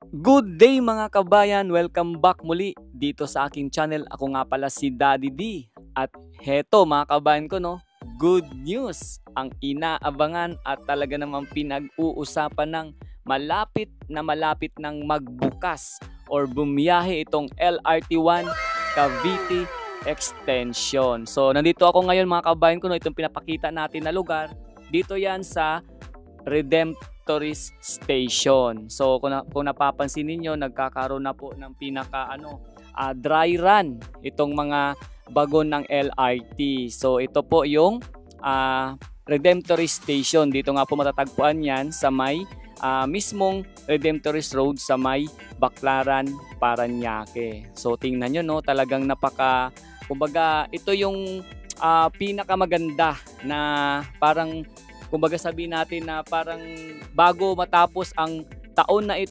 Good day mga kabayan! Welcome back muli dito sa aking channel. Ako nga pala si Daddy D. At heto mga kabayan ko, no, good news! Ang inaabangan at talaga namang pinag-uusapan ng malapit na malapit ng magbukas or bumiyahe itong LRT1 Cavite Extension. So nandito ako ngayon mga kabayan ko, no, itong pinapakita natin na lugar. Dito yan sa Redemptorist Station. So kung napapansin niyo, nagkakaroon na po ng dry run itong mga bagon ng LRT. So ito po yung Redemptorist Station. Dito nga po matatagpuan yan sa may mismong Redemptorist Road sa may Baclaran, Parañaque. So tingnan nyo, no, talagang kumbaga ito yung pinakamaganda na parang kumbaga sabihin natin na parang bago matapos ang taon na ito